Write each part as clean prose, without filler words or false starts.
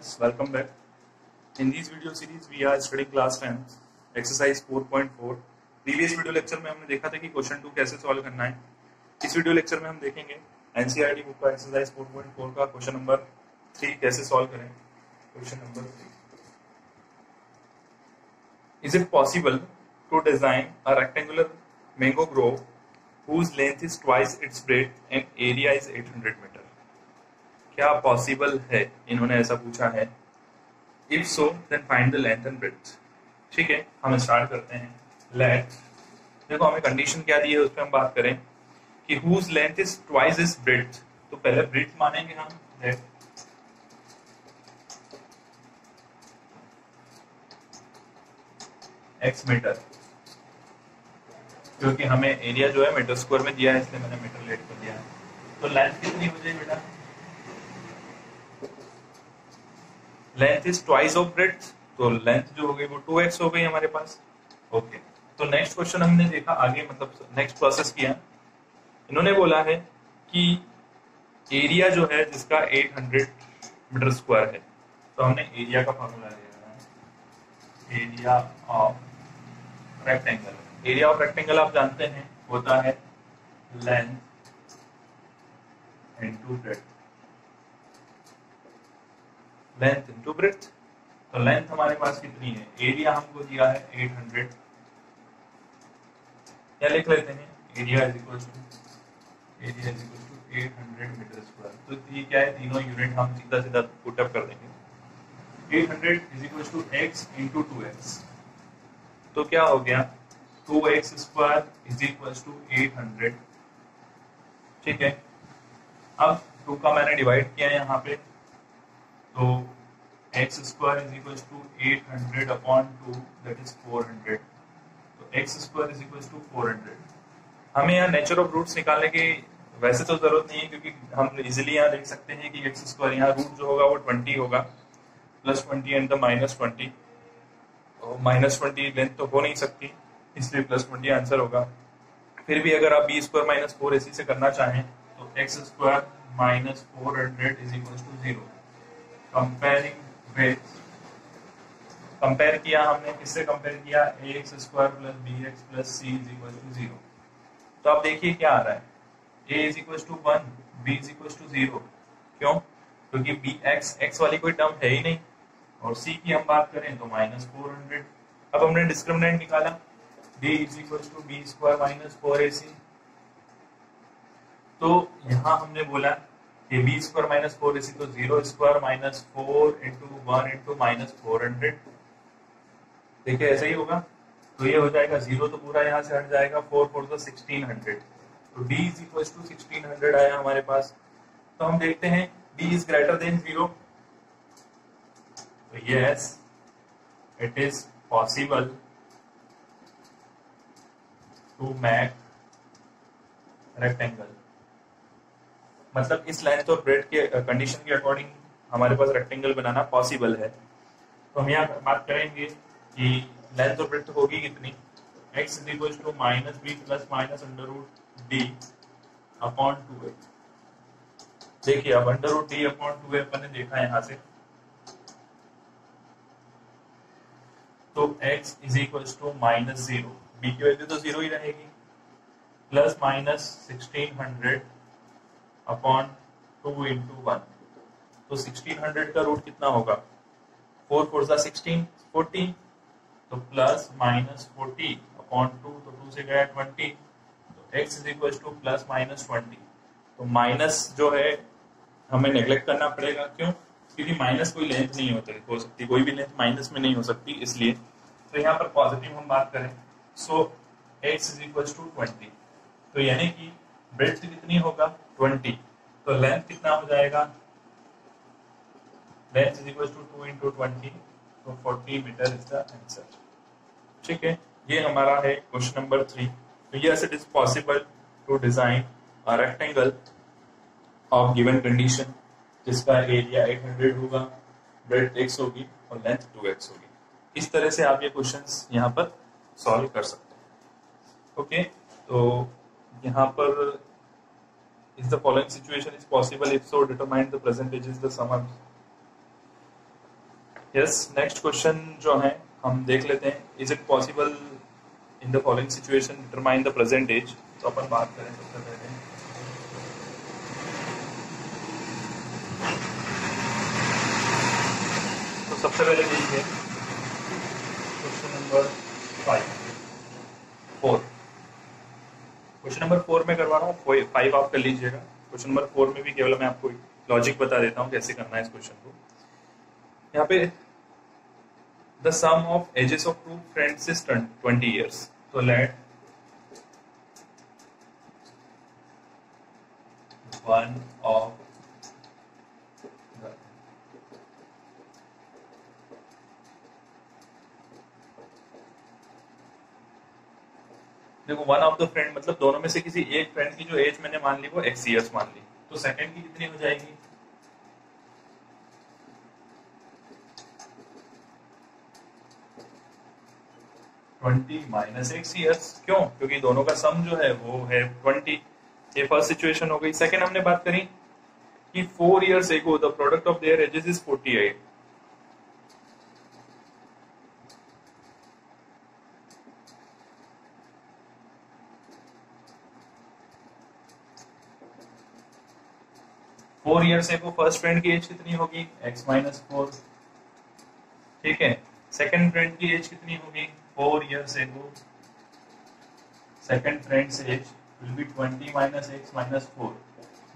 students, welcome back. In this video series we are studying class 10 exercise 4.4. Previous video lecture में हमने देखा था कि क्वेश्चन 2 कैसे सॉल्व करना है। इस वीडियो लेक्चर में हम देखेंगे एनसीईआरटी बुक का एक्सरसाइज 4.4 का क्वेश्चन नंबर 3 कैसे सॉल्व करें। Question number 3, is it possible to design a rectangular mango grove whose length is twice its breadth and area is 800 metre. क्या पॉसिबल है, इन्होंने ऐसा पूछा है। If so then find the length and breadth. ठीक है, हम स्टार्ट करते हैं। लेट, देखो हमें कंडीशन क्या दी है उस पर हम बात करें कि whose length is twice its breadth। तो पहले ब्रेड्थ मानेंगे हम, x मीटर, क्योंकि हमें एरिया जो है मीटर स्क्वायर में दिया है इसलिए मैंने मीटर लेट कर दिया है। तो लेंथ कितनी हो जाएगी बेटा? Length is twice of breadth, तो लेंथ जो हो गई वो 2x हो गई हमारे पास। ओके, तो नेक्स्ट क्वेश्चन हमने देखा आगे, मतलब नेक्स्ट प्रोसेस किया। इन्होंने बोला है कि एरिया जो है जिसका 800 मीटर स्क्वायर है, तो हमने एरिया का फॉर्मूला लिया है, area of rectangle. Area of rectangle आप जानते हैं होता है length into breadth, length into breadth. तो लेंथ हमारे पास कितनी है, एरिया हमको दिया है 800, या लिख लेते हैं area is equal to 800 metre square. तो ये क्या है, तीनों यूनिट हम सीधा सीधा पुट अप कर देंगे। 800 is equal to x into 2x, तो क्या हो गया 2x square is equal to 800। ठीक है, अब 2 का मैंने डिवाइड किया है यहाँ पे, तो x square is equal to 800 upon 2 that is 400। तो x square is equal to 400। हमें यहाँ नेचर ऑफ रूट्स निकालने की वैसे तो जरूरत नहीं है, क्योंकि हम इजीली यहाँ देख सकते हैं कि x स्क्वायर यहाँ रूट जो होगा वो 20 होगा, plus 20 and the minus 20। Minus 20 length तो हो नहीं सकती, इसलिए प्लस 20 आंसर होगा। फिर भी अगर आप b स्क्वायर माइनस 4 ac से करना चाहें तो x square minus 400 is equal to 0। Comparing with, compare किया हमने, किससे कंपेयर किया, ax square plus bx plus c is equal to 0। तो आप देखिए क्या आ रहा है, a is equal to 1, b is equal to 0। क्यों? क्योंकि bx x वाली कोई टर्म है ही नहीं, और c की हम बात करें तो माइनस 400। अब हमने डिस्क्रिमिनेंट निकाला, b is equal to b square minus 4ac। तो यहाँ हमने बोला कि b स्क्वायर माइनस 4ac, तो 0 square minus 4 into 1 into minus 400। देखिए ऐसा ही होगा, तो ये हो जाएगा 0 तो पूरा यहाँ से हट जाएगा, 4 4 तो 1600। तो d इज इक्वल टू 1600 आया हमारे पास। तो हम देखते हैं b इज ग्रेटर देन 0, तो yes it is possible to make rectangle. मतलब इस लेंथ और ब्रेड्थ के कंडीशन के अकॉर्डिंग हमारे पास रेक्टेंगल बनाना पॉसिबल है। तो हम यहाँ बात करेंगे कि लेंथ और ब्रेड्थ होगी कितनी, x is equal to minus B plus minus under root D upon 2a। देखिए अब under root D upon 2a अपन ने देखा यहाँ से, तो x is equal to minus 0, b की वैल्यू तो 0 ही रहेगी, प्लस माइनस 1600 अपॉन 2 इंटू 1। तो 1600 का रूट कितना होगा, 4 4 16 40, तो प्लस माइनस 40 अपॉन 2, तो 2 से गया 20, तो x is equal two plus minus 20। तो माइनस जो है हमें नेग्लेक्ट करना पड़ेगा, क्यों? क्योंकि माइनस कोई लेंथ नहीं हो सकती, कोई भी लेंथ माइनस में नहीं हो सकती, इसलिए। तो यहाँ पर पॉजिटिव हम बात करें, सो x इज इक्वल टू 20। तो यानी कि ब्रेड्थ कितनी होगा 20, तो लेंथ कितना हो जाएगा, length is equal to 2 into 20, तो 40 मीटर इज द आंसर। ठीक है, ये हमारा है क्वेश्चन नंबर 3। तो yes it is possible to design a rectangle of given condition जिसका एरिया 800 होगा, ब्रेड्थ x होगी और लेंथ 2x होगी। इस तरह से आप ये क्वेश्चंस यहाँ पर सॉल्व कर सकते हैं। ओके, तो यहाँ पर is the following situation is possible, if so determine the percentages, the sum of yes, next question जो है हम देख लेते हैं, is it possible in the following situation determine the present age. तो अपन बात करें सबसे पहले, तो सबसे पहले देखिए क्वेश्चन नंबर 4। क्वेश्चन नंबर 4 में करवा रहा हूँ, 5 आप कर लीजिएगा। क्वेश्चन नंबर 4 में भी केवल मैं आपको लॉजिक बता देता हूँ कैसे करना है इस क्वेश्चन को। यहाँ पे the sum of ages of two friends is 20 years। तो लेट वन ऑफ देखो, वन ऑफ द फ्रेंड मतलब दोनों में से किसी एक फ्रेंड की जो एज मैंने मान ली वो x years मान ली, तो सेकंड की कितनी हो जाएगी? -20 x years। क्यों? क्योंकि दोनों का सम जो है वो है 20। ये फर्स्ट सिचुएशन हो गई। सेकंड हमने बात करी कि 4 years ago the product of their edges is 48। Four year से फर्स्ट फ्रेंड की एज कितनी होगी? x-4। ठीक है, सेकंड फ्रेंड की एज कितनी होगी? 4 years से second friend's age will be 20 - x - 4,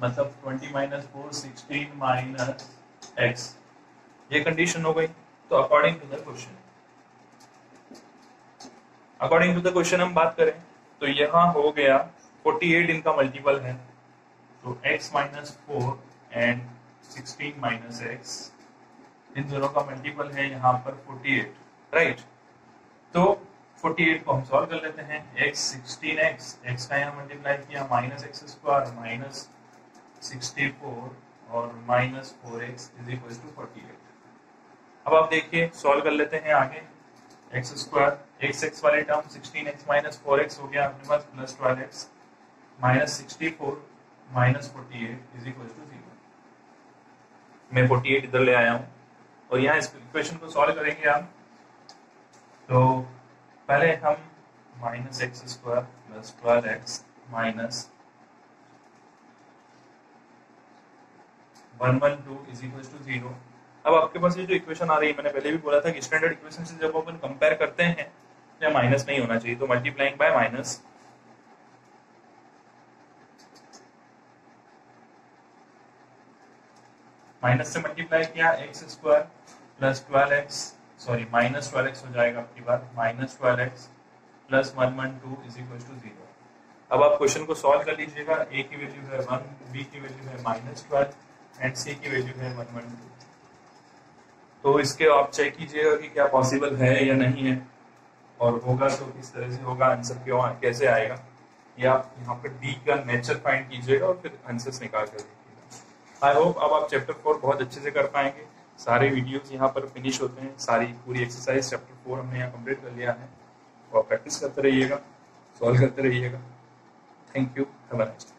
मतलब 20 - 4 16 - x। ये कंडीशन हो गई। तो अकॉर्डिंग टू द क्वेश्चन हम बात करें तो यहाँ हो गया 48 इनका मल्टीपल है, तो x - 4 एंड 16 - x इन दोनों का मल्टीपल है यहाँ पर 48, राइट। तो 48 को हम सॉल्व कर लेते हैं। x 16x, x का यहाँ मल्टीप्लाई किया -x² -64 और -4x इज इक्वल टू 48। अब आप देखिए सॉल्व कर लेते हैं आगे। x² x वाले टर्म 16x - 4x हो गया अपने पास, plus 12x -64 -48 is equal to 0। मैं 48 इधर ले आया हूँ और यहाँ इस इक्वेशन को सॉल्व करेंगे हम। तो पहले हम -x² plus 12x minus 112 is equal to 0। अब आपके पास ये जो इक्वेशन आ रही है, मैंने पहले भी बोला था कि स्टैंडर्ड इक्वेशन से जब अपन कंपेयर करते हैं या माइनस नहीं होना चाहिए, तो मल्टीप्लाइंग बाय माइनस से मल्टीप्लाई किया x² plus 12x, sorry -12x हो जाएगा आपकी बात, -12x plus 112 is equal to 0। अब आप क्वेश्चन को सॉल्व कर लीजिएगा। a की वैल्यू है 1, b की वैल्यू है -12 एंड c की वैल्यू है 112। तो इसके आप चेक कीजिएगा कि क्या पॉसिबल है या नहीं है, और होगा तो किस तरह से होगा, आंसर क्यों कैसे आएगा, या आप यहाँ पर d का नेचर फाइंड कीजिएगा और फिर आंसर्स निकाल कर देखिएगा। आई होप अब आप चैप्टर 4 बहुत अच्छे से कर पाएंगे। सारे वीडियोस यहाँ पर फिनिश होते हैं, सारी पूरी एक्सरसाइज चैप्टर 4 हमने यहाँ कंप्लीट कर लिया है। तो आप प्रैक्टिस करते रहिएगा, सॉल्व करते रहिएगा। Thank you, have a nice day.